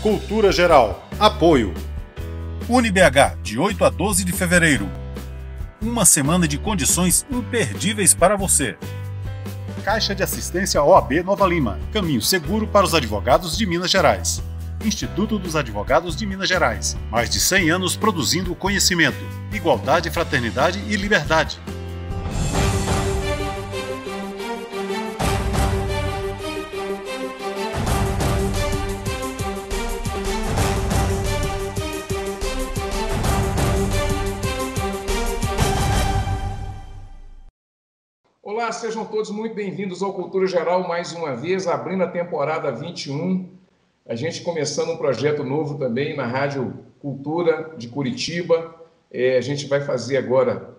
Cultura Geral. Apoio. UniBH, de 8 a 12 de fevereiro. Uma semana de condições imperdíveis para você. Caixa de Assistência OAB Nova Lima. Caminho seguro para os advogados de Minas Gerais. Instituto dos Advogados de Minas Gerais. Mais de 100 anos produzindo conhecimento, igualdade, fraternidade e liberdade. Olá, sejam todos muito bem-vindos ao Cultura Geral mais uma vez, abrindo a temporada 21. A gente começando um projeto novo também na Rádio Cultura de Curitiba. A gente vai fazer agora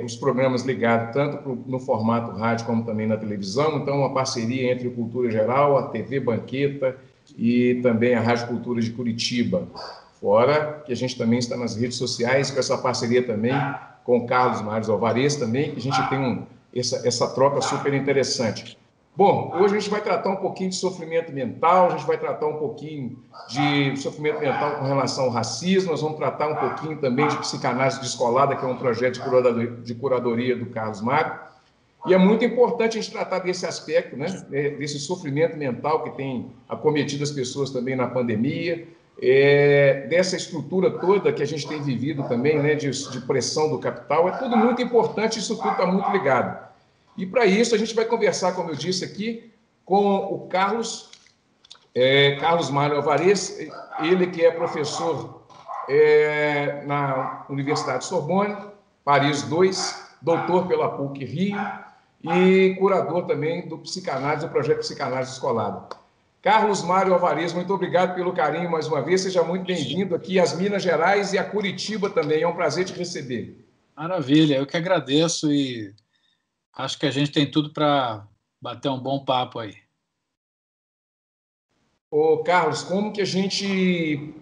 os programas ligados tanto no formato rádio como também na televisão. Então, uma parceria entre o Cultura Geral, a TV Banqueta e também a Rádio Cultura de Curitiba. Fora que a gente também está nas redes sociais com essa parceria também com o Carlos Mário Alvarez também, que a gente tem essa troca super interessante. Bom, hoje a gente vai tratar um pouquinho de sofrimento mental, a gente vai tratar um pouquinho de sofrimento mental com relação ao racismo, nós vamos tratar um pouquinho também de psicanálise descolada, que é um projeto de curadoria do Carlos Mário. E é muito importante a gente tratar desse aspecto, né, desse sofrimento mental que tem acometido as pessoas também na pandemia, dessa estrutura toda que a gente tem vivido também, né, de pressão do capital. É tudo muito importante, isso tudo está muito ligado. E para isso a gente vai conversar, como eu disse aqui, com o Carlos Mário Alvarez, ele que é professor na Universidade Sorbonne, Paris II, doutor pela PUC-Rio e curador também do psicanálise, do projeto Psicanálise Descolada. Carlos Mário Alvarez, muito obrigado pelo carinho mais uma vez, seja muito bem-vindo aqui às Minas Gerais e a Curitiba também, é um prazer te receber. Maravilha, eu que agradeço e acho que a gente tem tudo para bater um bom papo aí. Ô, Carlos, como que a gente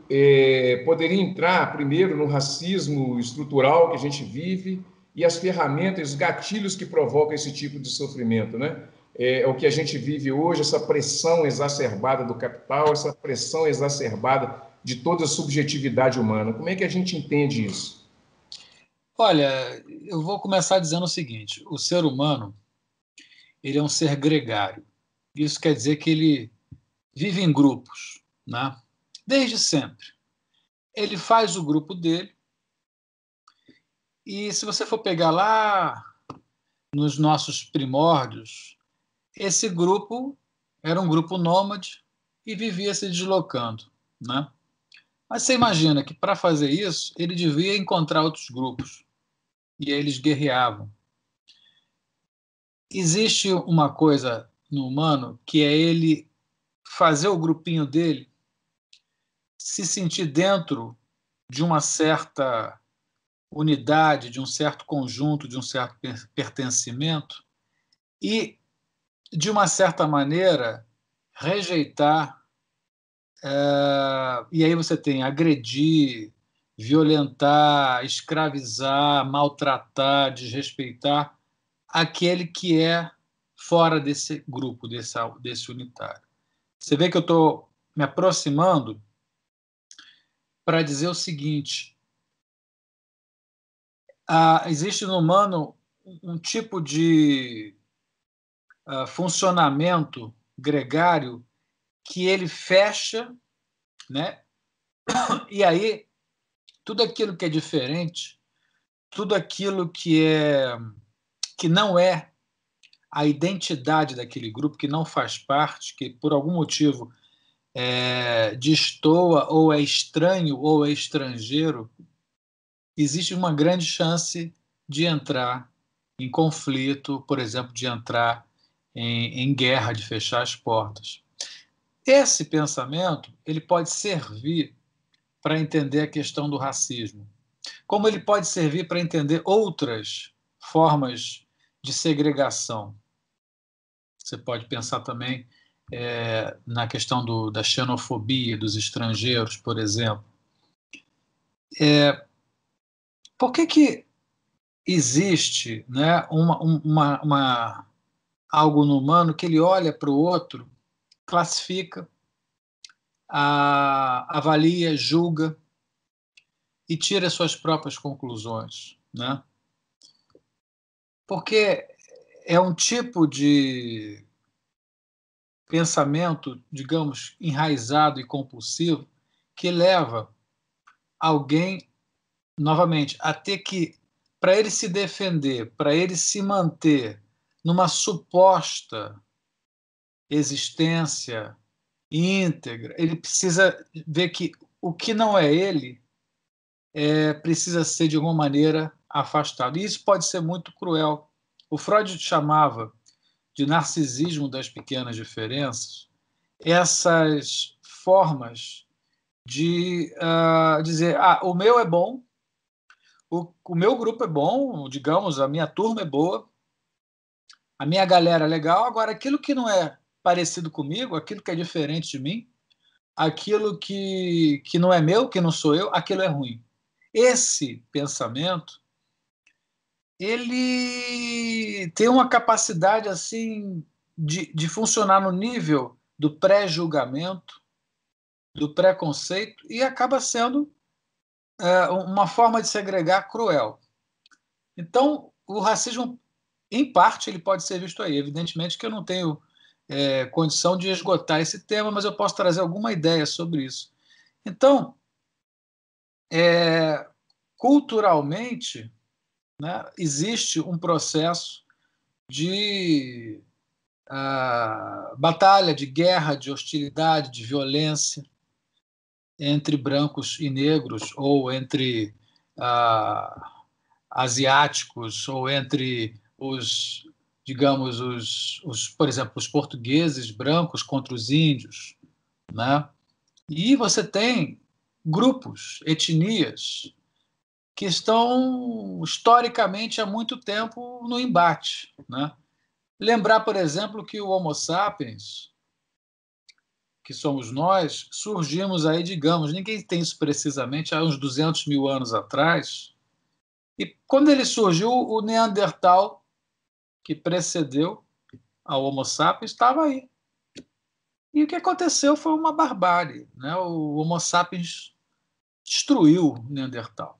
poderia entrar primeiro no racismo estrutural que a gente vive e as ferramentas, os gatilhos que provocam esse tipo de sofrimento, né? O que a gente vive hoje, essa pressão exacerbada do capital, essa pressão exacerbada de toda a subjetividade humana. Como é que a gente entende isso? Olha, eu vou começar dizendo o seguinte: o ser humano, ele é um ser gregário. Isso quer dizer que ele vive em grupos, né? Desde sempre. Ele faz o grupo dele e, se você for pegar lá nos nossos primórdios, esse grupo era um grupo nômade e vivia se deslocando, né? Mas você imagina que, para fazer isso, ele devia encontrar outros grupos e aí eles guerreavam. Existe uma coisa no humano que é ele fazer o grupinho dele se sentir dentro de uma certa unidade, de um certo conjunto, de um certo pertencimento e, de uma certa maneira, rejeitar. E aí você tem agredir, violentar, escravizar, maltratar, desrespeitar aquele que é fora desse grupo, desse unitário. Você vê que eu estou me aproximando para dizer o seguinte: existe no humano um tipo de funcionamento gregário que ele fecha, né? E aí tudo aquilo que é diferente, tudo aquilo que não é a identidade daquele grupo, que não faz parte, que por algum motivo destoa ou é estranho ou é estrangeiro, existe uma grande chance de entrar em conflito, por exemplo, de entrar em guerra, de fechar as portas. Esse pensamento ele pode servir para entender a questão do racismo, como ele pode servir para entender outras formas de segregação. Você pode pensar também na questão da xenofobia dos estrangeiros, por exemplo. Por que existe, né, algo no humano que ele olha para o outro, classifica, avalia, julga e tira suas próprias conclusões, né? Porque é um tipo de pensamento, digamos, enraizado e compulsivo que leva alguém, novamente, a ter que, para ele se defender, para ele se manter numa suposta existência íntegra, ele precisa ver que o que não é ele precisa ser, de alguma maneira, afastado. E isso pode ser muito cruel. O Freud chamava de narcisismo das pequenas diferenças essas formas de dizer: o meu é bom, o meu grupo é bom, digamos, a minha turma é boa, a minha galera é legal, agora aquilo que não é parecido comigo, aquilo que é diferente de mim, aquilo que não é meu, que não sou eu, aquilo é ruim. Esse pensamento, ele tem uma capacidade assim de funcionar no nível do pré-julgamento, do preconceito, e acaba sendo uma forma de segregar cruel. Então, o racismo, em parte, ele pode ser visto aí. Evidentemente que eu não tenho condição de esgotar esse tema, mas eu posso trazer alguma ideia sobre isso. Então, culturalmente, né, existe um processo de batalha, de guerra, de hostilidade, de violência entre brancos e negros, ou entre asiáticos, ou entre os, digamos, por exemplo, os portugueses brancos contra os índios, né? E você tem grupos, etnias, que estão historicamente há muito tempo no embate, né? Lembrar, por exemplo, que o Homo sapiens, que somos nós, surgimos aí, digamos, ninguém tem isso precisamente, há uns 200 mil anos atrás, e quando ele surgiu, o Neandertal, que precedeu ao Homo sapiens, estava aí. E o que aconteceu foi uma barbárie, né? O Homo sapiens destruiu o Neandertal,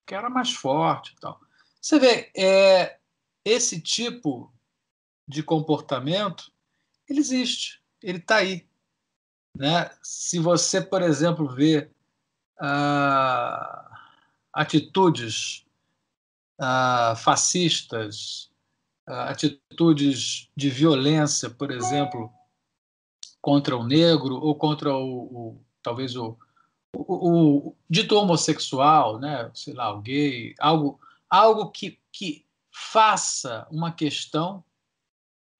que era mais forte e tal. Você vê, esse tipo de comportamento, ele existe, ele está aí, né? Se você, por exemplo, vê atitudes fascistas, atitudes de violência, por exemplo, contra o negro ou contra talvez o dito homossexual, né? Sei lá, o gay, algo que faça uma questão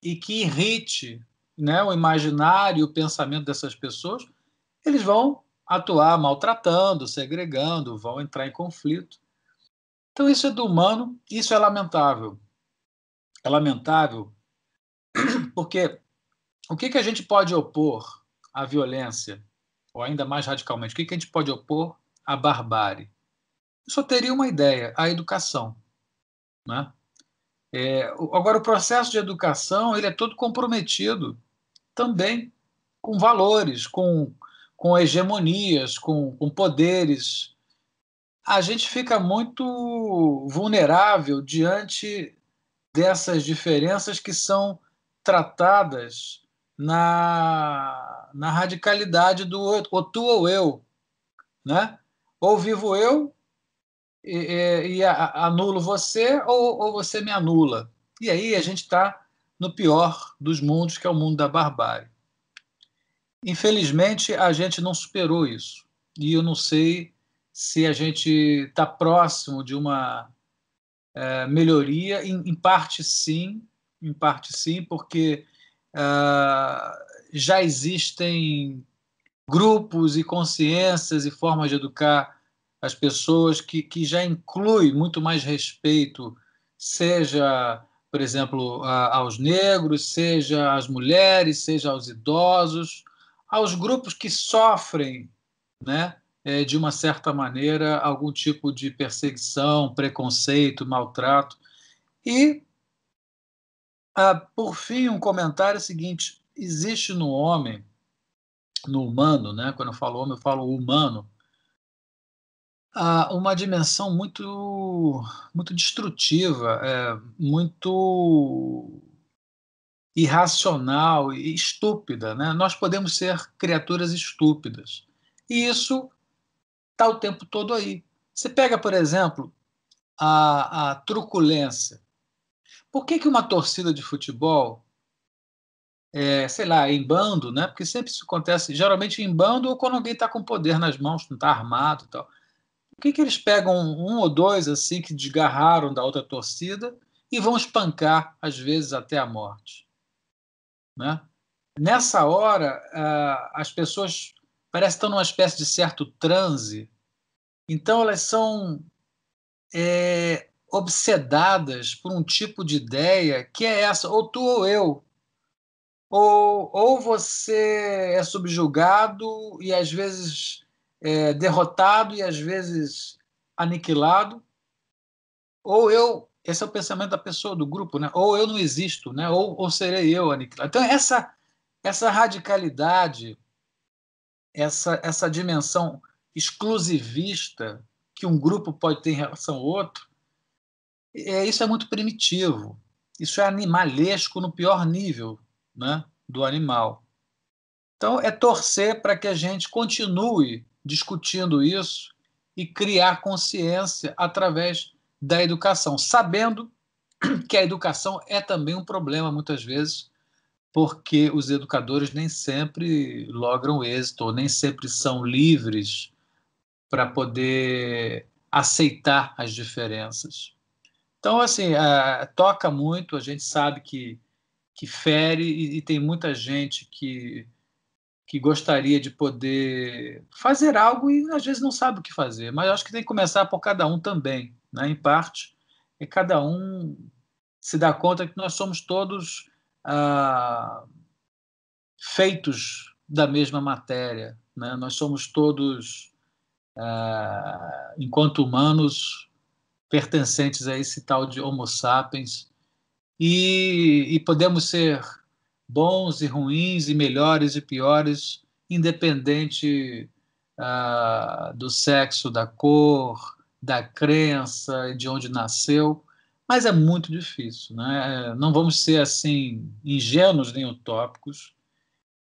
e que irrite, né, o imaginário, o pensamento dessas pessoas, eles vão atuar maltratando, segregando, vão entrar em conflito. Então isso é do humano, isso é lamentável. É lamentável porque o que a gente pode opor à violência, ou ainda mais radicalmente, o que a gente pode opor à barbárie? Eu só teria uma ideia: a educação, né? Agora, o processo de educação ele é todo comprometido também com valores, com hegemonias, com poderes. A gente fica muito vulnerável diante dessas diferenças que são tratadas na radicalidade do ou tu ou eu, né? Ou vivo eu e anulo você, ou você me anula. E aí a gente está no pior dos mundos, que é o mundo da barbárie. Infelizmente, a gente não superou isso. E eu não sei se a gente está próximo de uma melhoria. Em parte, sim. Em parte, sim, porque já existem grupos e consciências e formas de educar as pessoas que já inclui muito mais respeito, seja, por exemplo, aos negros, seja às mulheres, seja aos idosos, aos grupos que sofrem, né, de uma certa maneira, algum tipo de perseguição, preconceito, maltrato. E, por fim, um comentário seguinte: existe no homem no humano, né? Quando eu falo homem, eu falo humano, há uma dimensão muito destrutiva, muito irracional e estúpida, né? Nós podemos ser criaturas estúpidas. E isso está o tempo todo aí. Você pega, por exemplo, a truculência. Por que uma torcida de futebol, sei lá, em bando, né? Porque sempre isso acontece, geralmente em bando ou quando alguém está com poder nas mãos, não está armado e tal. Por que eles pegam um ou dois assim que desgarraram da outra torcida e vão espancar, às vezes, até a morte? Né? Nessa hora, as pessoas parecem estar numa espécie de certo transe, então elas são obsedadas por um tipo de ideia que é essa, ou tu ou eu. Ou você é subjugado e às vezes derrotado e às vezes aniquilado, ou eu, esse é o pensamento da pessoa, do grupo, né? Ou eu não existo, né? Ou serei eu aniquilado. Então, essa radicalidade, essa dimensão exclusivista que um grupo pode ter em relação ao outro, isso é muito primitivo. Isso é animalesco no pior nível, né, do animal. Então, é torcer para que a gente continue discutindo isso e criar consciência através da educação, sabendo que a educação é também um problema, muitas vezes, porque os educadores nem sempre logram êxito, ou nem sempre são livres para poder aceitar as diferenças. Então, assim, toca muito, a gente sabe que fere e tem muita gente que gostaria de poder fazer algo e às vezes não sabe o que fazer, mas eu acho que tem que começar por cada um também, né? Em parte, e cada um se dá conta que nós somos todos feitos da mesma matéria, né? Nós somos todos, enquanto humanos, pertencentes a esse tal de Homo sapiens e podemos ser bons e ruins e melhores e piores, independente do sexo, da cor, da crença, de onde nasceu, mas é muito difícil, né? Não vamos ser assim ingênuos nem utópicos,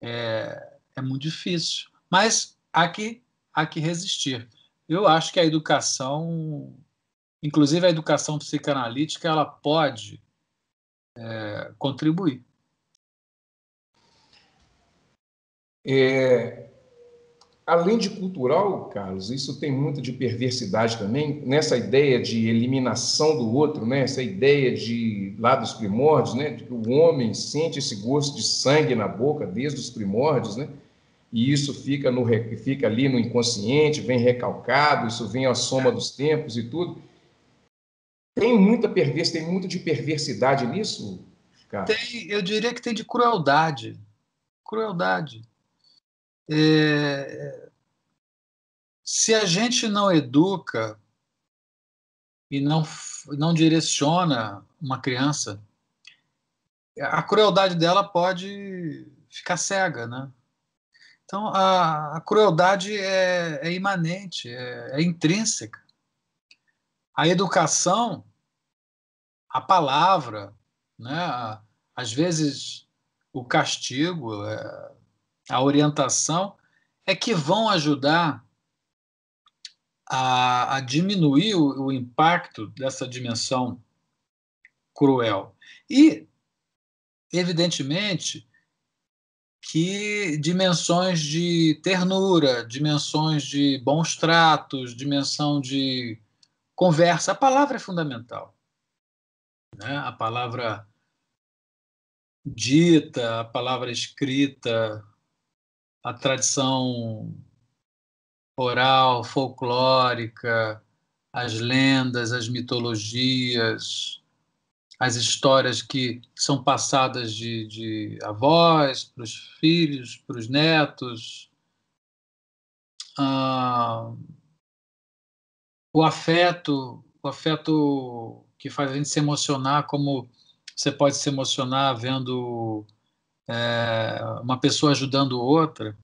é muito difícil, mas há que resistir. Eu acho que a educação, inclusive a educação psicanalítica, ela pode contribuir. Além de cultural, Carlos, isso tem muito de perversidade também, nessa ideia de eliminação do outro, né? Essa ideia de lá dos primórdios, né? De que o homem sente esse gosto de sangue na boca desde os primórdios, né? E isso fica ali no inconsciente, vem recalcado, isso vem à soma dos tempos e tudo. Tem muito de perversidade nisso, cara? Eu diria que tem de crueldade. Crueldade. Se a gente não educa e não direciona uma criança, a crueldade dela pode ficar cega, né? Então, a crueldade é imanente, é intrínseca. A educação, a palavra, né? Às vezes o castigo, a orientação, é que vão ajudar a diminuir o impacto dessa dimensão cruel. E, evidentemente, que dimensões de ternura, dimensões de bons tratos, dimensão de conversa, a palavra é fundamental, né? A palavra dita, a palavra escrita, a tradição oral, folclórica, as lendas, as mitologias, as histórias que são passadas de avós para os filhos, para os netos, ah, o afeto que faz a gente se emocionar, como você pode se emocionar vendo uma pessoa ajudando outra.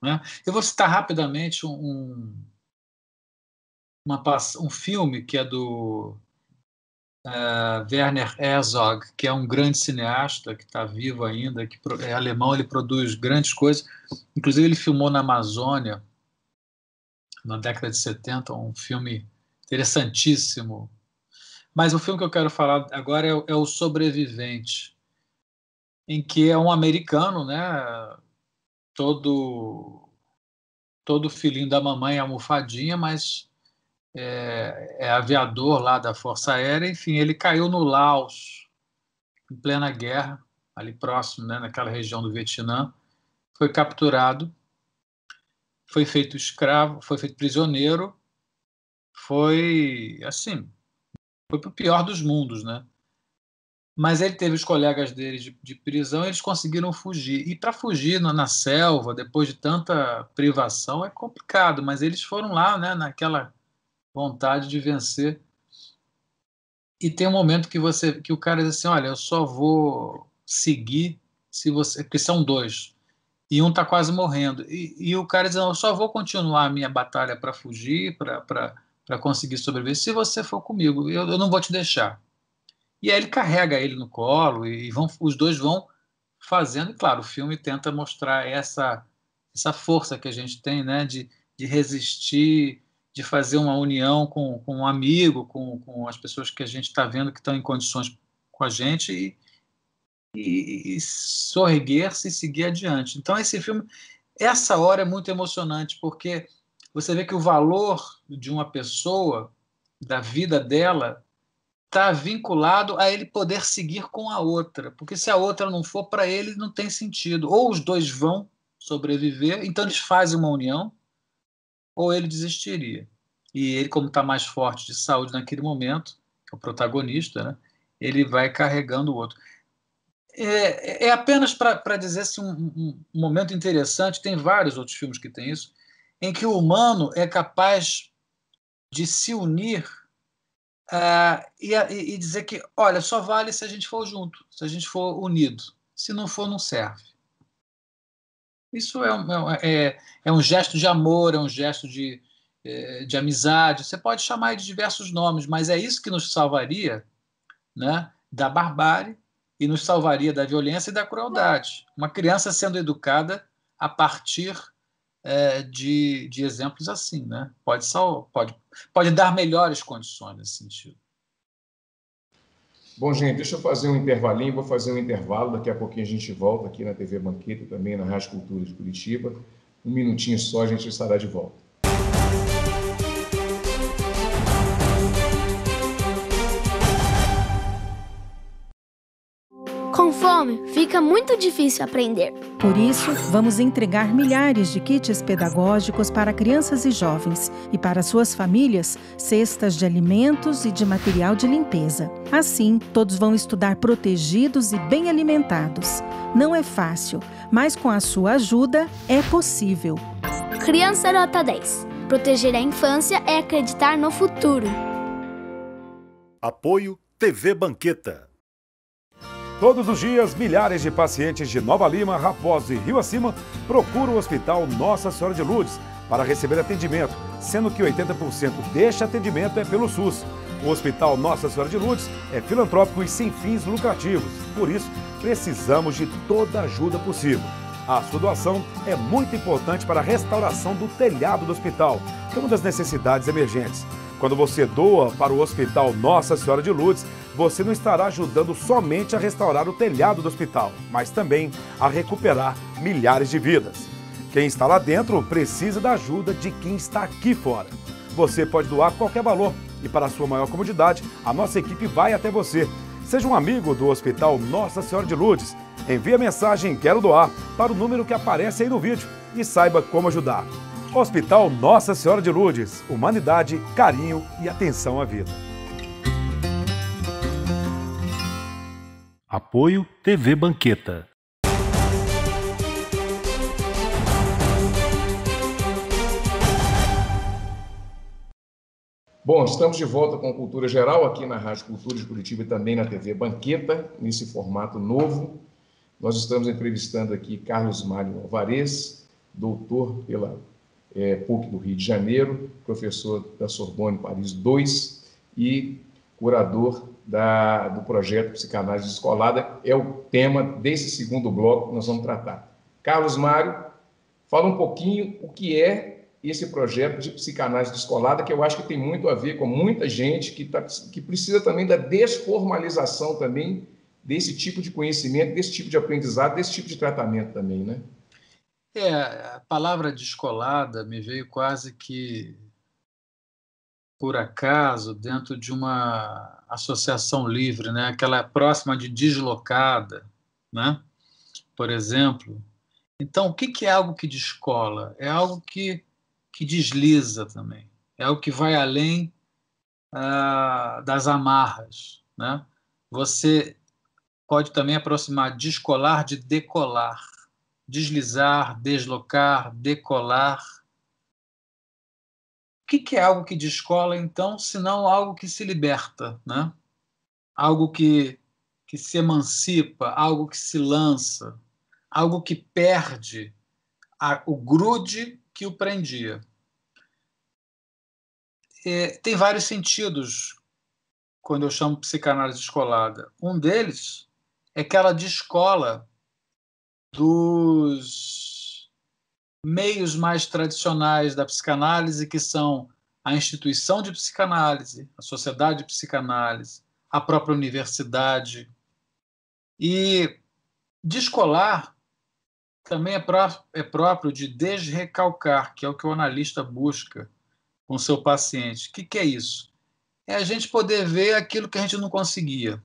né? Eu vou citar rapidamente um filme que é do Werner Herzog, que é um grande cineasta, que está vivo ainda, que é alemão, ele produz grandes coisas. Inclusive, ele filmou na Amazônia, na década de 70, um filme interessantíssimo. Mas o filme que eu quero falar agora é O Sobrevivente, em que é um americano, né, todo filhinho da mamãe almofadinha, mas é aviador lá da Força Aérea. Enfim, ele caiu no Laos, em plena guerra, ali próximo, né, naquela região do Vietnã, foi capturado, foi feito escravo, foi feito prisioneiro, foi assim, foi para o pior dos mundos, né? Mas ele teve os colegas dele de prisão, eles conseguiram fugir. E para fugir na selva, depois de tanta privação, é complicado, mas eles foram lá, né, naquela vontade de vencer. E tem um momento que o cara diz assim: olha, eu só vou seguir se você. Porque são dois. E um está quase morrendo. E o cara diz: não, eu só vou continuar a minha batalha para fugir, para conseguir sobreviver, se você for comigo. Eu não vou te deixar. E aí ele carrega ele no colo e os dois vão fazendo. E claro, o filme tenta mostrar essa força que a gente tem, né, de resistir, de fazer uma união com um amigo, com as pessoas que a gente está vendo que estão em condições com a gente e sorguer-se e seguir adiante. Então esse filme, essa hora é muito emocionante, porque você vê que o valor de uma pessoa, da vida dela, está vinculado a ele poder seguir com a outra, porque se a outra não for, para ele não tem sentido. Ou os dois vão sobreviver, então eles fazem uma união, ou ele desistiria. E ele, como está mais forte de saúde naquele momento, é o protagonista, né, ele vai carregando o outro. É apenas para dizer assim, um momento interessante, tem vários outros filmes que tem isso, em que o humano é capaz de se unir e dizer que, olha, só vale se a gente for junto, se a gente for unido. Se não for, não serve. Isso é um gesto de amor, é um gesto de amizade. Você pode chamar de diversos nomes, mas é isso que nos salvaria, né, da barbárie e nos salvaria da violência e da crueldade. Uma criança sendo educada a partir de exemplos assim, né? Pode dar melhores condições nesse sentido. Bom, gente, deixa eu fazer um intervalinho, vou fazer um intervalo, daqui a pouquinho a gente volta aqui na TV Banqueta e também na Rádio Cultura de Curitiba. Um minutinho só, a gente estará de volta. Com fome, fica muito difícil aprender. Por isso, vamos entregar milhares de kits pedagógicos para crianças e jovens e para suas famílias, cestas de alimentos e de material de limpeza. Assim, todos vão estudar protegidos e bem alimentados. Não é fácil, mas com a sua ajuda é possível. Criança Nota 10. Proteger a infância é acreditar no futuro. Apoio TV Banqueta. Todos os dias, milhares de pacientes de Nova Lima, Raposo e Rio Acima procuram o Hospital Nossa Senhora de Lourdes para receber atendimento, sendo que 80% deste atendimento é pelo SUS. O Hospital Nossa Senhora de Lourdes é filantrópico e sem fins lucrativos, por isso precisamos de toda a ajuda possível. A sua doação é muito importante para a restauração do telhado do hospital, que é uma das necessidades emergentes. Quando você doa para o Hospital Nossa Senhora de Lourdes, você não estará ajudando somente a restaurar o telhado do hospital, mas também a recuperar milhares de vidas. Quem está lá dentro precisa da ajuda de quem está aqui fora. Você pode doar qualquer valor e, para a sua maior comodidade, a nossa equipe vai até você. Seja um amigo do Hospital Nossa Senhora de Lourdes. Envie a mensagem "Quero doar" para o número que aparece aí no vídeo e saiba como ajudar. Hospital Nossa Senhora de Lourdes. Humanidade, carinho e atenção à vida. Apoio TV Banqueta. Bom, estamos de volta com Cultura Geral aqui na Rádio Cultura de Curitiba e também na TV Banqueta, nesse formato novo. Nós estamos entrevistando aqui Carlos Mário Alvarez, doutor pela PUC do Rio de Janeiro, professor da Sorbonne Paris II e curador do projeto Psicanálise Descolada. É o tema desse segundo bloco que nós vamos tratar. Carlos Mário, fala um pouquinho o que é esse projeto de psicanálise descolada, que eu acho que tem muito a ver com muita gente que precisa também da desformalização também desse tipo de conhecimento, desse tipo de aprendizado, desse tipo de tratamento também, né? A palavra descolada me veio quase que por acaso dentro de uma associação livre, né? Aquela próxima de deslocada, né? Por exemplo. Então, o que é algo que descola? É algo que desliza também. É algo que vai além das amarras, né? Você pode também aproximar descolar de decolar. Deslizar, deslocar, decolar. O que é algo que descola, então, senão algo que se liberta, né? Algo que se emancipa, algo que se lança, algo que perde o grude que o prendia. Tem vários sentidos quando eu chamo psicanálise descolada. Um deles é que ela descola dos meios mais tradicionais da psicanálise, que são a instituição de psicanálise, a sociedade de psicanálise, a própria universidade. E descolar também é próprio de desrecalcar, que é o que o analista busca com o seu paciente. O que é isso? É a gente poder ver aquilo que a gente não conseguia.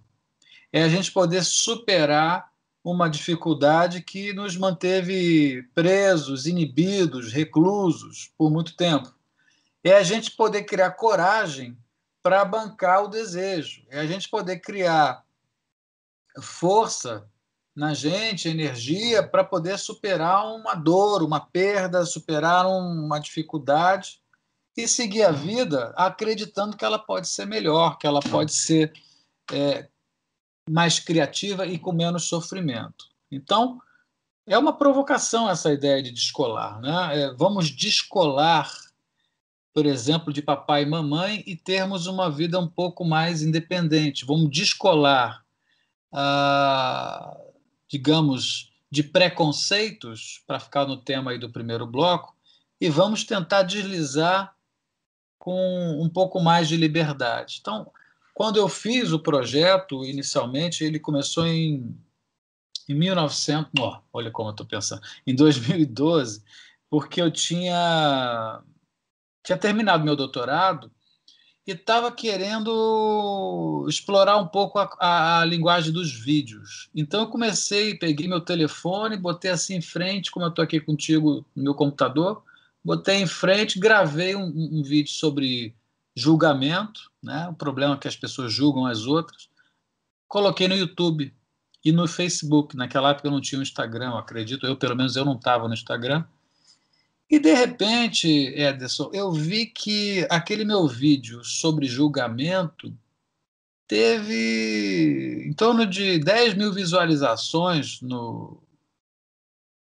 É a gente poder superar uma dificuldade que nos manteve presos, inibidos, reclusos por muito tempo. É a gente poder criar coragem para bancar o desejo. É a gente poder criar força na gente, energia, para poder superar uma dor, uma perda, superar uma dificuldade e seguir a vida acreditando que ela pode ser melhor, que ela pode ser mais criativa e com menos sofrimento. Então, é uma provocação essa ideia de descolar, né? Vamos descolar, por exemplo, de papai e mamãe e termos uma vida um pouco mais independente. Vamos descolar, digamos, de preconceitos, para ficar no tema aí do primeiro bloco, e vamos tentar deslizar com um pouco mais de liberdade. Então, quando eu fiz o projeto, inicialmente, ele começou em 1900, olha como eu estou pensando, em 2012, porque eu tinha terminado meu doutorado e estava querendo explorar um pouco a linguagem dos vídeos. Então eu peguei meu telefone, botei assim em frente, como eu estou aqui contigo no meu computador, botei em frente, gravei um vídeo sobre julgamento, né, o problema que as pessoas julgam as outras, coloquei no YouTube e no Facebook. Naquela época eu não tinha o Instagram, eu acredito, pelo menos eu não estava no Instagram. E, de repente, Ederson, eu vi que aquele meu vídeo sobre julgamento teve em torno de 10 mil visualizações na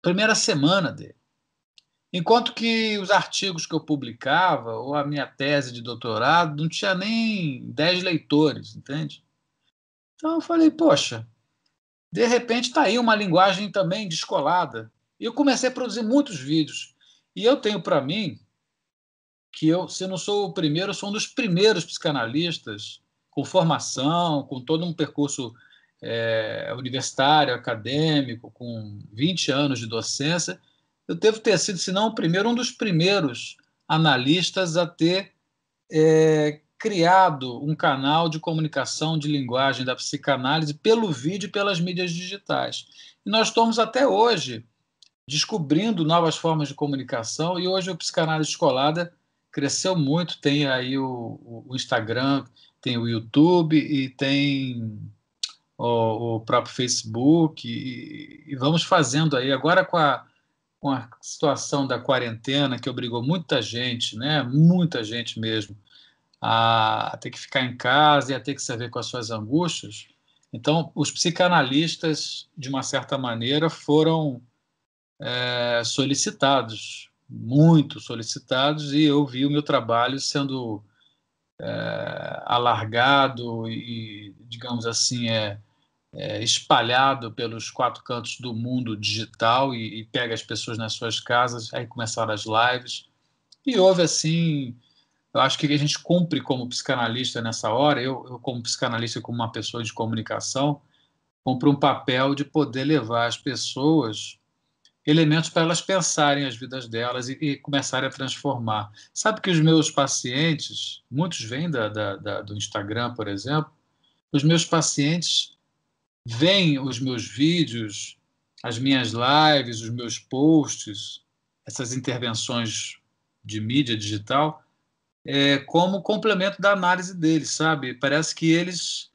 primeira semana dele. Enquanto que os artigos que eu publicava, ou a minha tese de doutorado, não tinha nem 10 leitores, entende? Então eu falei, poxa, de repente está aí uma linguagem também descolada. E eu comecei a produzir muitos vídeos. E eu tenho para mim que se eu não sou o primeiro, eu sou um dos primeiros psicanalistas com formação, com todo um percurso universitário, acadêmico, com 20 anos de docência. Eu devo ter sido, se não o primeiro, um dos primeiros analistas a ter criado um canal de comunicação de linguagem da psicanálise pelo vídeo e pelas mídias digitais. E nós estamos até hoje descobrindo novas formas de comunicação, e hoje o Psicanálise Descolada cresceu muito, tem aí o Instagram, tem o YouTube e tem o próprio Facebook, e vamos fazendo aí, agora com a situação da quarentena, que obrigou muita gente, né, muita gente mesmo, a ter que ficar em casa e a ter que se ver com as suas angústias. Então, os psicanalistas, de uma certa maneira, foram solicitados, muito solicitados, e eu vi o meu trabalho sendo alargado e, digamos assim, espalhado pelos 4 cantos do mundo digital e pega as pessoas nas suas casas. Aí começaram as lives e houve assim, eu acho que a gente cumpre como psicanalista nessa hora, eu como psicanalista, como uma pessoa de comunicação, cumpro um papel de poder levar às pessoas elementos para elas pensarem as vidas delas e começarem a transformar. Sabe que os meus pacientes, muitos vêm do Instagram, por exemplo, os meus pacientes veem os meus vídeos, as minhas lives, os meus posts, essas intervenções de mídia digital, como complemento da análise deles, sabe? Parece que eles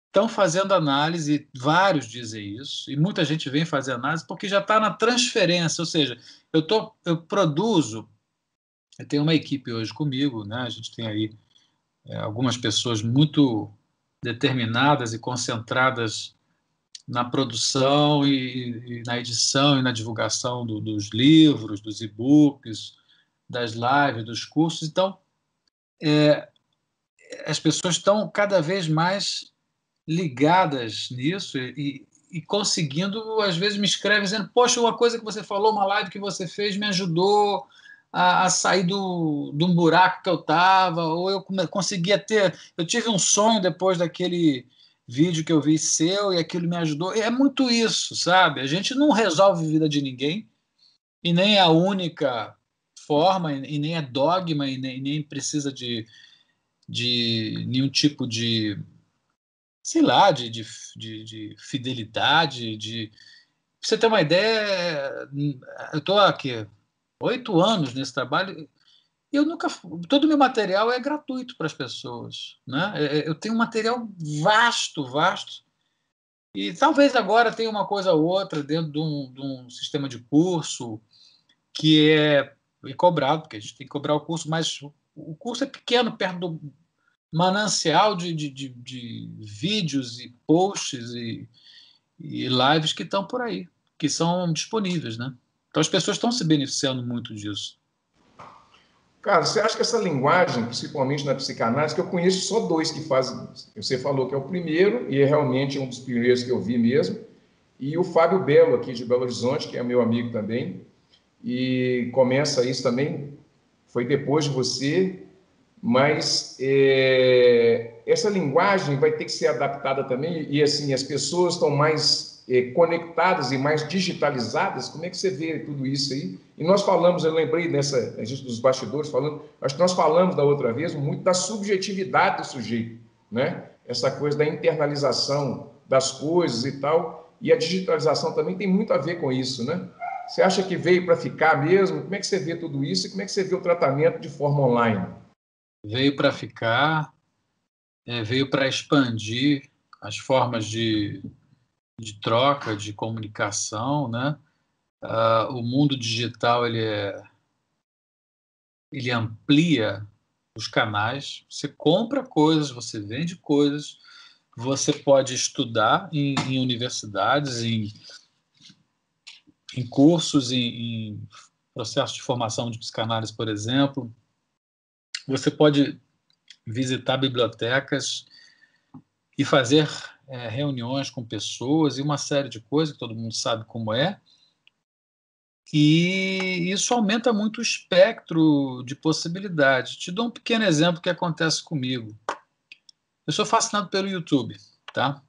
estão fazendo análise, vários dizem isso, e muita gente vem fazer análise porque já está na transferência, ou seja, eu produzo, eu tenho uma equipe hoje comigo, né? A gente tem aí algumas pessoas muito determinadas e concentradas na produção e na edição e na divulgação dos livros, dos e-books, das lives, dos cursos. Então, as pessoas estão cada vez mais ligadas nisso e conseguindo, às vezes me escrevem dizendo: poxa, uma coisa que você falou, uma live que você fez me ajudou a sair de um buraco que eu estava, ou eu tive um sonho depois daquele vídeo que eu vi seu e aquilo me ajudou. É muito isso, sabe? A gente não resolve a vida de ninguém e nem é a única forma e nem é dogma e nem precisa de nenhum tipo de, sei lá, de fidelidade. Pra você ter uma ideia, eu estou aqui 8 anos nesse trabalho. Todo o meu material é gratuito para as pessoas, né? Eu tenho um material vasto, e talvez agora tenha uma coisa ou outra dentro de um sistema de curso que é cobrado, porque a gente tem que cobrar o curso, mas o curso é pequeno perto do manancial de vídeos e posts e lives que estão por aí, que são disponíveis, né? Então as pessoas estão se beneficiando muito disso. Cara, você acha que essa linguagem, principalmente na psicanálise, que eu conheço só 2 que fazem, você falou que é o primeiro, e é realmente um dos primeiros que eu vi mesmo, e o Fábio Belo, aqui de Belo Horizonte, que é meu amigo também, e começa isso também, foi depois de você, mas essa linguagem vai ter que ser adaptada também, e assim, as pessoas estão mais conectadas e mais digitalizadas. Como é que você vê tudo isso aí? E nós falamos, eu lembrei a gente dos bastidores falando, acho que nós falamos da outra vez muito da subjetividade do sujeito, né? Essa coisa da internalização das coisas e tal, e a digitalização também tem muito a ver com isso, né? Você acha que veio para ficar mesmo? Como é que você vê tudo isso e como é que você vê o tratamento de forma online? Veio para ficar, veio para expandir as formas de troca, de comunicação, né? O mundo digital ele amplia os canais. Você compra coisas, você vende coisas, você pode estudar em universidades, em cursos, em processos de formação de psicanálise, por exemplo. Você pode visitar bibliotecas e fazer reuniões com pessoas e uma série de coisas que todo mundo sabe como é. E isso aumenta muito o espectro de possibilidades. Te dou um pequeno exemplo que acontece comigo. Eu sou fascinado pelo YouTube, tá?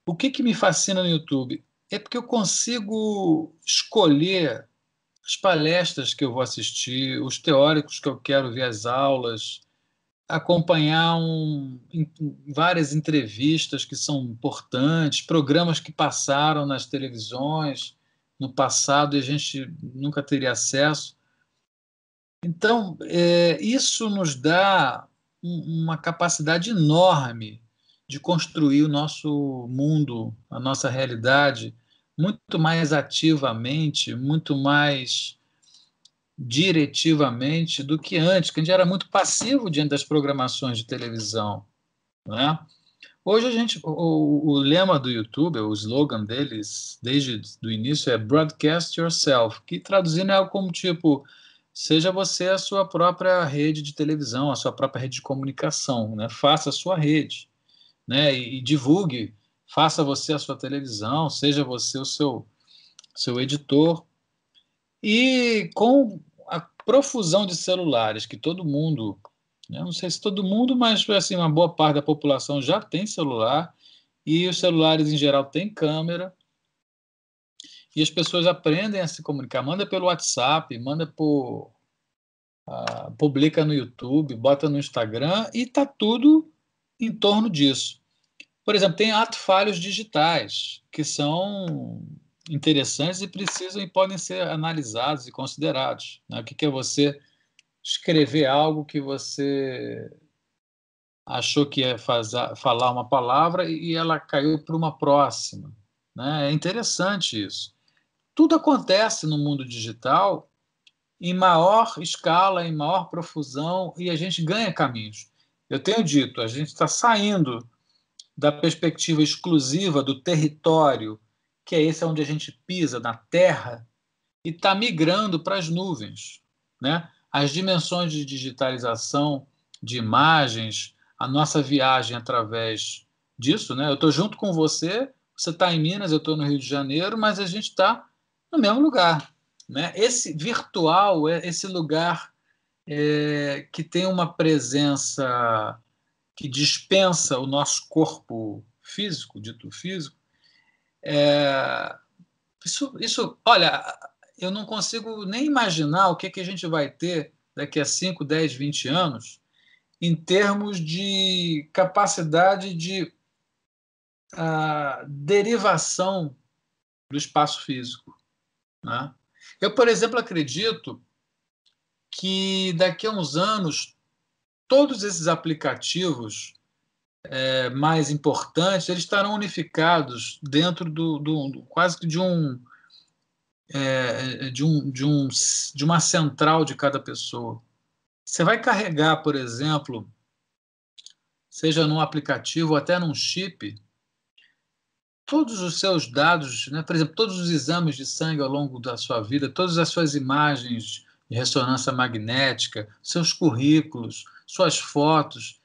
O que me fascina no YouTube? É porque eu consigo escolher as palestras que eu vou assistir, os teóricos que eu quero ver as aulas, acompanhar várias entrevistas que são importantes, programas que passaram nas televisões no passado e a gente nunca teria acesso. Então, isso nos dá uma capacidade enorme de construir o nosso mundo, a nossa realidade, muito mais ativamente, muito mais diretivamente do que antes, que a gente era muito passivo diante das programações de televisão, né? Hoje o lema do YouTube, o slogan deles, desde o início, é Broadcast Yourself, que traduzindo é algo como tipo, seja você a sua própria rede de televisão, a sua própria rede de comunicação, né? Faça a sua rede, né? E divulgue, faça você a sua televisão, seja você o seu editor. E com a profusão de celulares que todo mundo, né, não sei se todo mundo, mas assim, uma boa parte da população já tem celular, e os celulares em geral têm câmera, e as pessoas aprendem a se comunicar. Manda pelo WhatsApp, publica no YouTube, bota no Instagram, e está tudo em torno disso. Por exemplo, tem atos falhos digitais, que são interessantes e precisam e podem ser analisados e considerados, né? O que é você escrever algo que você achou que ia falar uma palavra e ela caiu para uma próxima, né? É interessante isso. Tudo acontece no mundo digital em maior escala, em maior profusão, e a gente ganha caminhos. Eu tenho dito, a gente está saindo da perspectiva exclusiva do território, que é esse onde a gente pisa, na terra, e está migrando para as nuvens, né? As dimensões de digitalização de imagens, a nossa viagem através disso, né? Eu estou junto com você, você está em Minas, eu estou no Rio de Janeiro, mas a gente está no mesmo lugar, né? Esse virtual, esse lugar que tem uma presença que dispensa o nosso corpo físico, dito físico, isso, olha, eu não consigo nem imaginar o que a gente vai ter daqui a 5, 10, 20 anos em termos de capacidade de derivação do espaço físico, né? Eu, por exemplo, acredito que daqui a uns anos todos esses aplicativos mais importantes, eles estarão unificados dentro quase que de uma central de cada pessoa. Você vai carregar, por exemplo, seja num aplicativo ou até num chip, todos os seus dados, né? Por exemplo, todos os exames de sangue ao longo da sua vida, todas as suas imagens de ressonância magnética, seus currículos, suas fotos.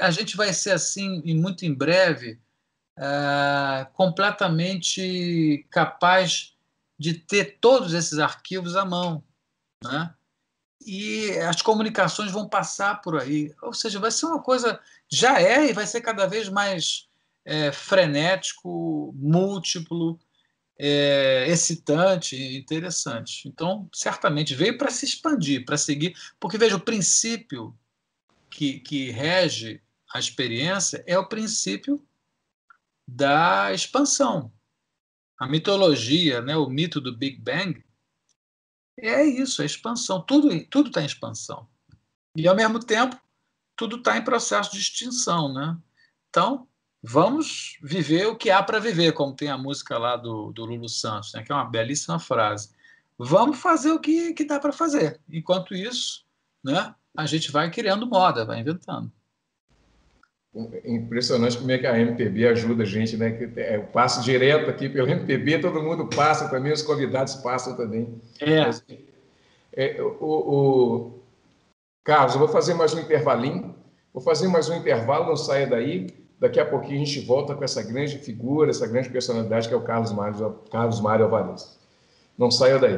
A gente vai ser assim, e muito em breve, completamente capaz de ter todos esses arquivos à mão, né? E as comunicações vão passar por aí. Ou seja, vai ser uma coisa, já e vai ser cada vez mais frenético, múltiplo, excitante, interessante. Então, certamente, veio para se expandir, para seguir, porque, veja, o princípio que rege a experiência é o princípio da expansão. A mitologia, né, o mito do Big Bang, é isso, a expansão. Tudo está em expansão. E, ao mesmo tempo, tudo está em processo de extinção, né? Então, vamos viver o que há para viver, como tem a música lá do Lulu Santos, né, que é uma belíssima frase. Vamos fazer o que dá para fazer. Enquanto isso, né, a gente vai criando moda, vai inventando. Impressionante como é que a MPB ajuda a gente, né? Eu passo direto aqui pelo MPB, todo mundo passa também, os convidados passam também. Carlos, eu vou fazer mais um intervalinho, não saia daí. Daqui a pouquinho a gente volta com essa grande figura, essa grande personalidade que é o Carlos Mário Alvarez. Não saia daí.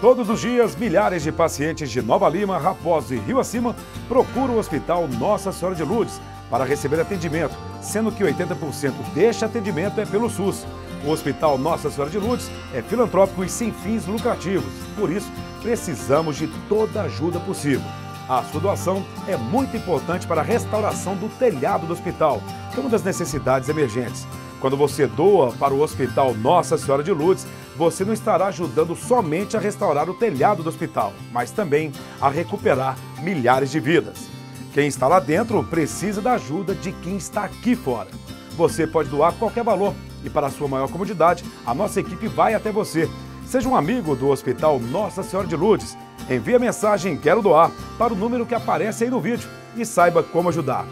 Todos os dias, milhares de pacientes de Nova Lima, Raposo e Rio Acima procuram o Hospital Nossa Senhora de Lourdes para receber atendimento, sendo que 80% deste atendimento é pelo SUS. O Hospital Nossa Senhora de Lourdes é filantrópico e sem fins lucrativos, por isso precisamos de toda a ajuda possível. A sua doação é muito importante para a restauração do telhado do hospital, que é uma das necessidades emergentes. Quando você doa para o Hospital Nossa Senhora de Lourdes, você não estará ajudando somente a restaurar o telhado do hospital, mas também a recuperar milhares de vidas. Quem está lá dentro precisa da ajuda de quem está aqui fora. Você pode doar qualquer valor e, para a sua maior comodidade, a nossa equipe vai até você. Seja um amigo do Hospital Nossa Senhora de Lourdes. Envie a mensagem "Quero doar" para o número que aparece aí no vídeo e saiba como ajudar.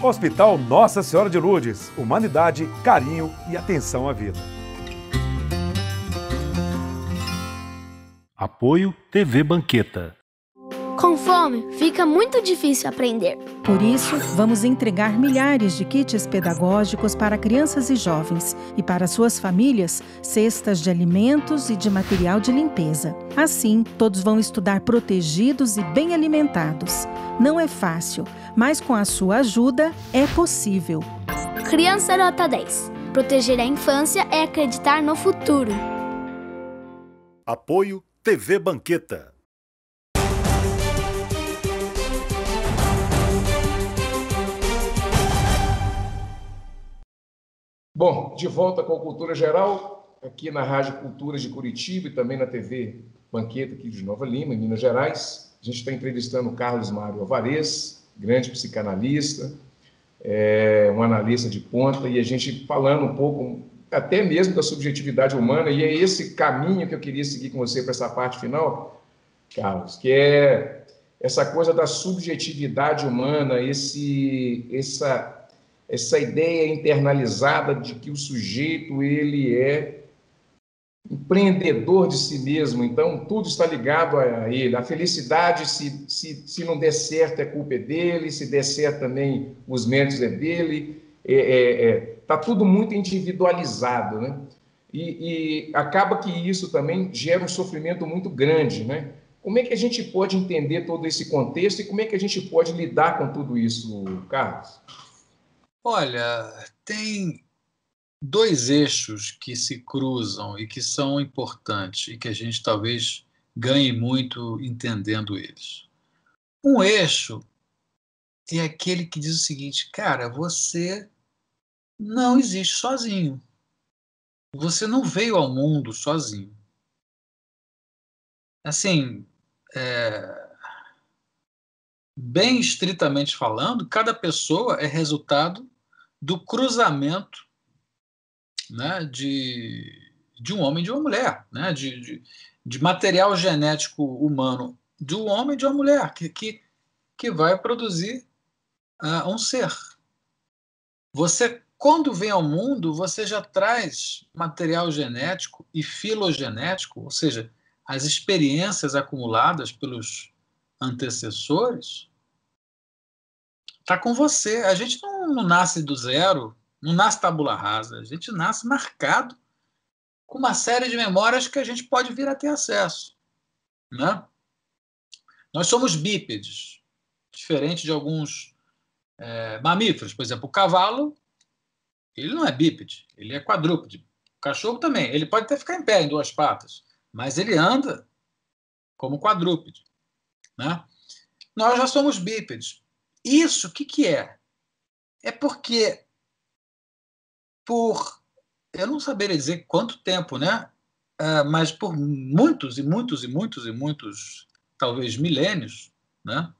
Hospital Nossa Senhora de Lourdes. Humanidade, carinho e atenção à vida. Apoio TV Banqueta. Com fome, fica muito difícil aprender. Por isso, vamos entregar milhares de kits pedagógicos para crianças e jovens e para suas famílias, cestas de alimentos e de material de limpeza. Assim, todos vão estudar protegidos e bem alimentados. Não é fácil, mas com a sua ajuda é possível. Criança Nota 10. Proteger a infância é acreditar no futuro. Apoio TV Banqueta. Bom, de volta com a Cultura Geral, aqui na Rádio Cultura de Curitiba e também na TV Banqueta aqui de Nova Lima, em Minas Gerais. A gente está entrevistando o Carlos Mário Alvarez, grande psicanalista, um analista de ponta, e a gente falando um pouco até mesmo da subjetividade humana, e é esse caminho que eu queria seguir com você para essa parte final, Carlos, que é essa coisa da subjetividade humana, essa ideia internalizada de que o sujeito ele é empreendedor de si mesmo, então tudo está ligado a ele. A felicidade, se não der certo, a culpa é dele, se der certo também, os méritos é dele. Está tudo muito individualizado, né? E acaba que isso também gera um sofrimento muito grande, né? Como é que a gente pode entender todo esse contexto e como é que a gente pode lidar com tudo isso, Carlos? Olha, tem dois eixos que se cruzam e que são importantes e que a gente talvez ganhe muito entendendo eles. Um eixo é aquele que diz o seguinte: cara, você não existe sozinho. Você não veio ao mundo sozinho. Assim, bem estritamente falando, cada pessoa é resultado do cruzamento, né, de um homem e de uma mulher, né, de material genético humano de um homem e de uma mulher, que vai produzir um ser. Você, quando vem ao mundo, você já traz material genético e filogenético, ou seja, as experiências acumuladas pelos antecessores, está com você. A gente não nasce do zero, não nasce tabula rasa, a gente nasce marcado com uma série de memórias que a gente pode vir a ter acesso, né? Nós somos bípedes, diferente de alguns mamíferos. Por exemplo, o cavalo, ele não é bípede, ele é quadrúpede. O cachorro também, ele pode até ficar em pé, em duas patas, mas ele anda como quadrúpede, né? Nós já somos bípedes. Isso, o que é? É porque, eu não saberia dizer quanto tempo, né? Mas por muitos, talvez milênios, né?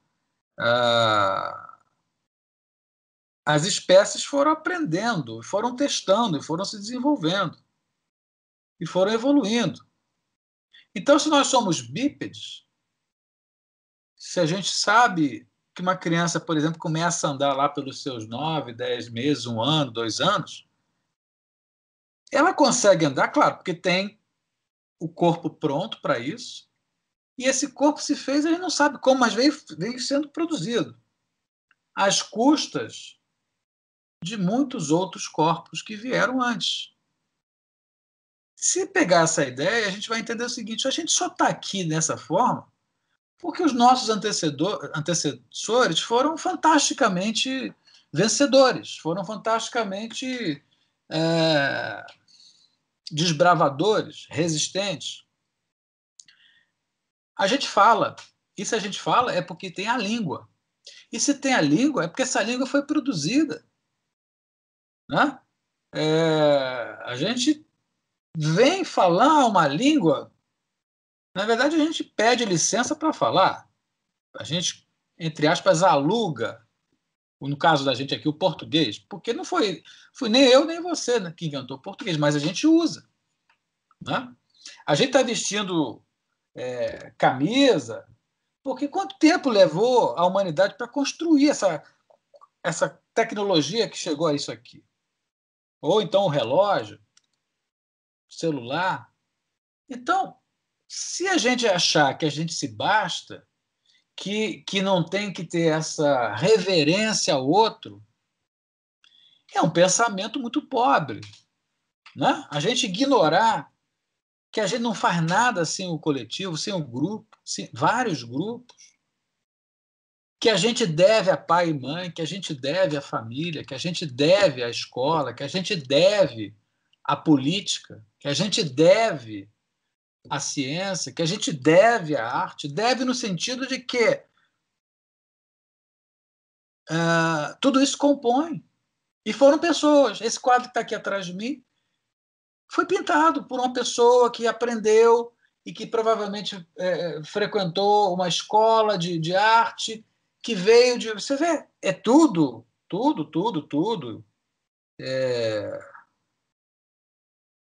As espécies foram aprendendo, foram testando, foram se desenvolvendo e foram evoluindo. Então, se nós somos bípedes, se a gente sabe que uma criança, por exemplo, começa a andar lá pelos seus 9, 10 meses, 1 ano, 2 anos, ela consegue andar, claro, porque tem o corpo pronto para isso, e esse corpo se fez, a gente não sabe como, mas veio sendo produzido às custas de muitos outros corpos que vieram antes. Se pegar essa ideia, a gente vai entender o seguinte: a gente só está aqui dessa forma porque os nossos antecessores foram fantasticamente vencedores, foram fantasticamente desbravadores, resistentes. A gente fala, e se a gente fala é porque tem a língua. E se tem a língua, é porque essa língua foi produzida, né? A gente vem falar uma língua. Na verdade, a gente pede licença para falar. A gente, entre aspas, aluga, no caso da gente aqui, o português, porque não foi nem eu nem você, né, que inventou o português, mas a gente usa, né? A gente está vestindo camisa porque quanto tempo levou a humanidade para construir essa tecnologia que chegou a isso aqui? Ou então o relógio, o celular. Então, se a gente achar que a gente se basta, que não tem que ter essa reverência ao outro, é um pensamento muito pobre, né? A gente ignorar que a gente não faz nada sem o coletivo, sem o grupo, sem vários grupos, que a gente deve a pai e mãe, que a gente deve à família, que a gente deve à escola, que a gente deve à política, que a gente deve à ciência, que a gente deve à arte, deve no sentido de que tudo isso compõe. E foram pessoas. Esse quadro que está aqui atrás de mim foi pintado por uma pessoa que aprendeu e que provavelmente frequentou uma escola de arte, que veio de... Você vê, é tudo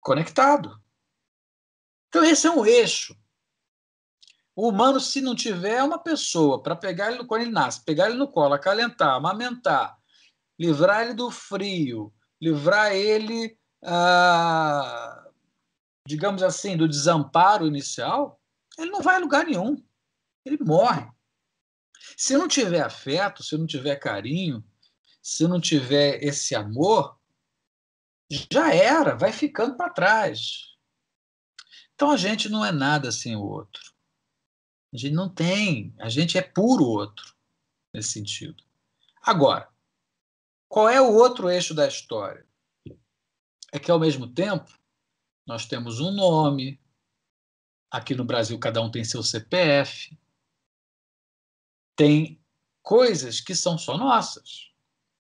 conectado. Então, esse é um eixo. O humano, se não tiver uma pessoa para pegar ele quando ele nasce, pegar ele no colo, acalentar, amamentar, livrar ele do frio, livrar ele, digamos assim, do desamparo inicial, ele não vai a lugar nenhum. Ele morre. Se não tiver afeto, se não tiver carinho, se não tiver esse amor, já era, vai ficando para trás. Então a gente não é nada sem o outro. A gente não tem, a gente é puro outro, nesse sentido. Agora, qual é o outro eixo da história? É que, ao mesmo tempo, nós temos um nome, aqui no Brasil cada um tem seu CPF, tem coisas que são só nossas.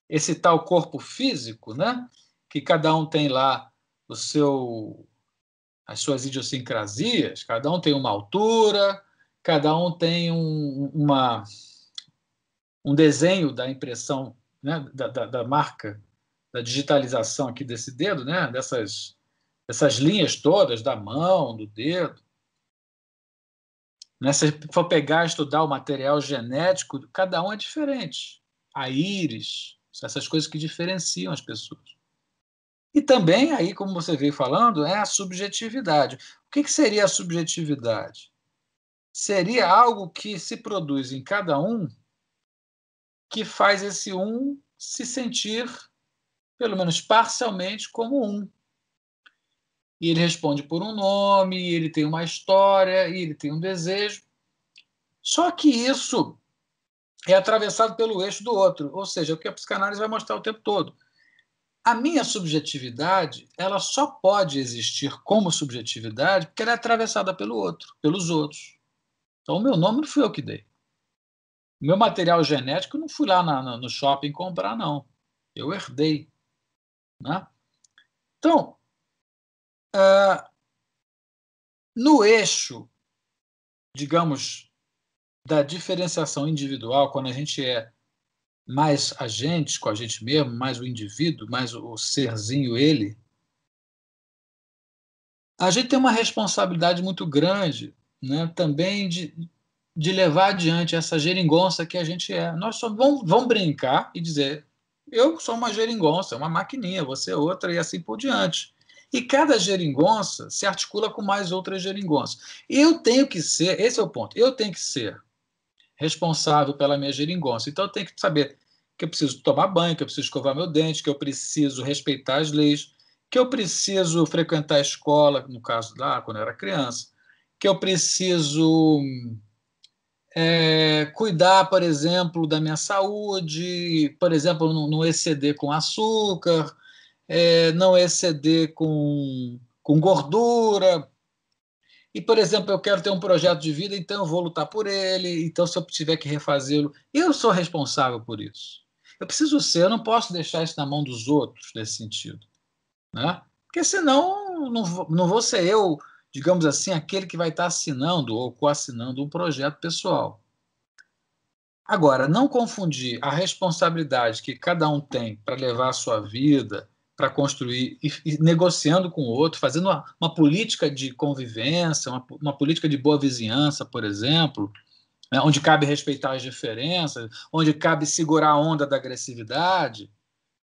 Esse tal corpo físico, né? Que cada um tem lá as suas idiosincrasias, cada um tem uma altura, cada um tem um desenho da impressão, né? da marca, da digitalização aqui desse dedo, né? dessas linhas todas da mão, do dedo. Né? Se for pegar e estudar o material genético, cada um é diferente. A íris, essas coisas que diferenciam as pessoas. E também, aí, como você veio falando, é a subjetividade. O que seria a subjetividade? Seria algo que se produz em cada um que faz esse um se sentir, pelo menos parcialmente, como um. E ele responde por um nome, e ele tem uma história, e ele tem um desejo. Só que isso é atravessado pelo eixo do outro, ou seja, o que a psicanálise vai mostrar o tempo todo. A minha subjetividade, ela só pode existir como subjetividade porque ela é atravessada pelo outro, pelos outros. Então, o meu nome não fui eu que dei. O meu material genético, eu não fui lá no shopping comprar, não. Eu herdei. Né? Então, no eixo, digamos, da diferenciação individual, quando a gente é mais a gente com a gente mesmo, mais o indivíduo, mais o serzinho, ele, a gente tem uma responsabilidade muito grande, né, também de levar adiante essa geringonça que a gente é. Nós só vamos brincar e dizer, eu sou uma geringonça, uma maquininha, você é outra, e assim por diante. E cada geringonça se articula com mais outras geringonças. Eu tenho que ser, esse é o ponto, eu tenho que ser responsável pela minha geringonça. Então eu tenho que saber que eu preciso tomar banho, que eu preciso escovar meu dente, que eu preciso respeitar as leis, que eu preciso frequentar a escola, no caso lá, quando eu era criança, que eu preciso cuidar, por exemplo, da minha saúde, por exemplo, não exceder com açúcar, não exceder com gordura. E, por exemplo, eu quero ter um projeto de vida, então eu vou lutar por ele, então se eu tiver que refazê-lo, eu sou responsável por isso. Eu preciso ser, eu não posso deixar isso na mão dos outros nesse sentido. Né? Porque senão não vou ser eu, digamos assim, aquele que vai estar assinando ou coassinando um projeto pessoal. Agora, não confundir a responsabilidade que cada um tem para levar a sua vida, para construir e negociando com o outro, fazendo uma política de convivência, uma política de boa vizinhança, por exemplo, né, onde cabe respeitar as diferenças, onde cabe segurar a onda da agressividade,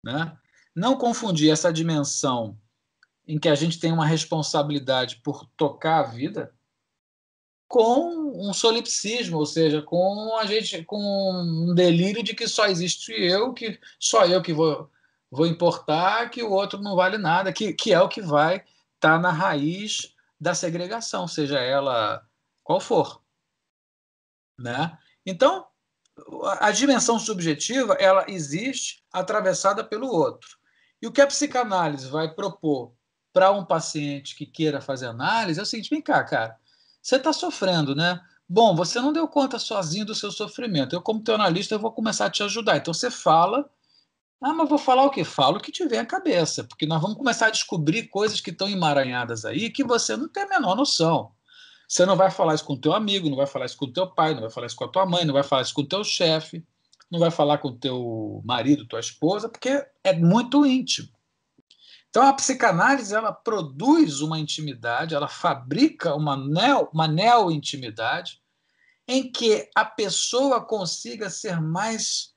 né? Não confundir essa dimensão em que a gente tem uma responsabilidade por tocar a vida com um solipsismo, ou seja, com um delírio de que só existe eu, que só eu que vou importar, que o outro não vale nada, que é o que vai estar na raiz da segregação, seja ela qual for, né? Então, a dimensão subjetiva, ela existe atravessada pelo outro. E o que a psicanálise vai propor para um paciente que queira fazer análise é o seguinte: vem cá, cara, você está sofrendo, né? Bom, você não deu conta sozinho do seu sofrimento. Eu, como teu analista, eu vou começar a te ajudar. Então, você fala. Ah, mas vou falar o quê? Fala o que te vem à cabeça, porque nós vamos começar a descobrir coisas que estão emaranhadas aí que você não tem a menor noção. Você não vai falar isso com o teu amigo, não vai falar isso com o teu pai, não vai falar isso com a tua mãe, não vai falar isso com o teu chefe, não vai falar com o teu marido, tua esposa, porque é muito íntimo. Então, a psicanálise, ela produz uma intimidade, ela fabrica uma neo-intimidade em que a pessoa consiga ser mais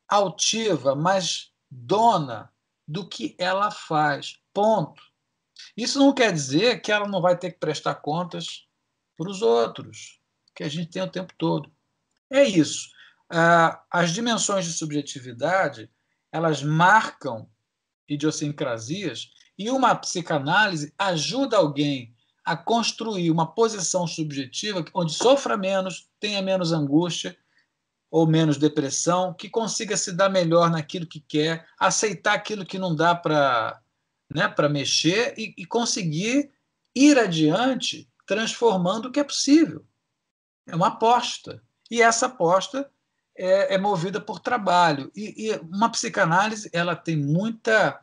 altiva, mais dona do que ela faz. Ponto. Isso não quer dizer que ela não vai ter que prestar contas para os outros, que a gente tem o tempo todo. É isso. As dimensões de subjetividade, elas marcam idiosincrasias, e uma psicanálise ajuda alguém a construir uma posição subjetiva onde sofra menos, tenha menos angústia ou menos depressão, que consiga se dar melhor naquilo que quer, aceitar aquilo que não dá para mexer e conseguir ir adiante transformando o que é possível. É uma aposta. E essa aposta é movida por trabalho. E uma psicanálise, ela tem muita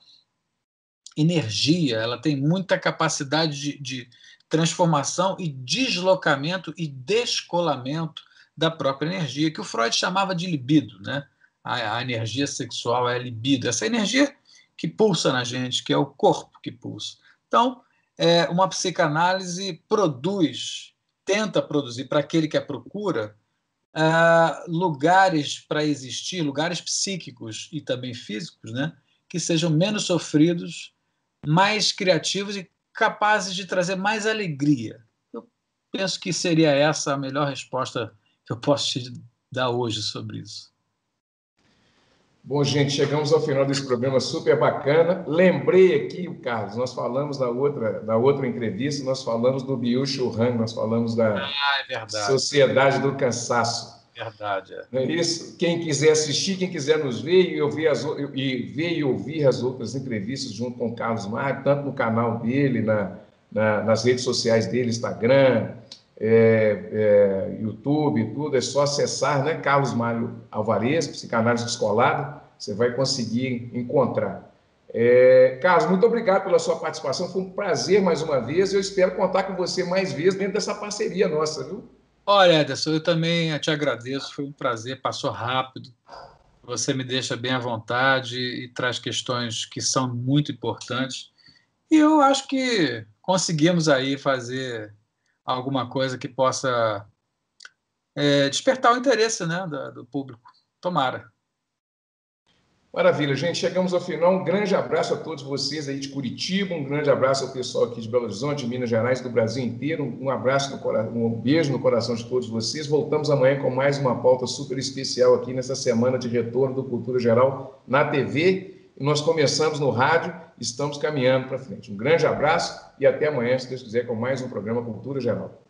energia, ela tem muita capacidade de transformação e deslocamento e descolamento da própria energia, que o Freud chamava de libido, né? A energia sexual é a libido, essa energia que pulsa na gente, que é o corpo que pulsa. Então, uma psicanálise tenta produzir para aquele que a procura, lugares para existir, lugares psíquicos e também físicos, né, que sejam menos sofridos, mais criativos e capazes de trazer mais alegria. Eu penso que seria essa a melhor resposta que eu posso te dar hoje sobre isso. Bom, gente, chegamos ao final desse programa super bacana. Lembrei aqui, Carlos, nós falamos da outra entrevista, nós falamos do Byung-Chul Han, nós falamos da Sociedade do Cansaço. Verdade, é. Não é isso? Quem quiser assistir, quem quiser nos ver e ouvir as outras entrevistas junto com o Carlos Mário, tanto no canal dele, nas redes sociais dele, Instagram, YouTube e tudo, é só acessar, né? Carlos Mário Alvarez, Psicanálise Descolada, você vai conseguir encontrar. Carlos, muito obrigado pela sua participação, foi um prazer mais uma vez, eu espero contar com você mais vezes dentro dessa parceria nossa, viu? Olha, Ederson, eu também te agradeço, foi um prazer, passou rápido, você me deixa bem à vontade e traz questões que são muito importantes, e eu acho que conseguimos aí fazer alguma coisa que possa despertar o interesse, né, do público. Tomara. Maravilha, gente. Chegamos ao final. Um grande abraço a todos vocês aí de Curitiba, um grande abraço ao pessoal aqui de Belo Horizonte, de Minas Gerais, do Brasil inteiro. Um abraço, um beijo no coração de todos vocês. Voltamos amanhã com mais uma pauta super especial aqui nessa semana de retorno do Cultura Geral na TV. E nós começamos no rádio, estamos caminhando para frente. Um grande abraço e até amanhã, se Deus quiser, com mais um programa Cultura Geral.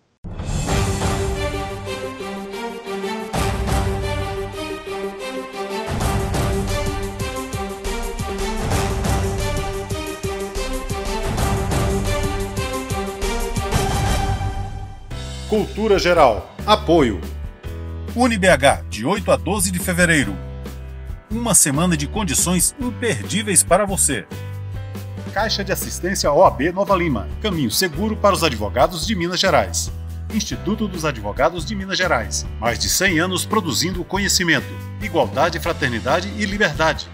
Cultura Geral. Apoio. UniBH, de 8 a 12 de fevereiro. Uma semana de condições imperdíveis para você. Caixa de Assistência OAB Nova Lima. Caminho seguro para os advogados de Minas Gerais. Instituto dos Advogados de Minas Gerais. Mais de 100 anos produzindo conhecimento, igualdade, fraternidade e liberdade.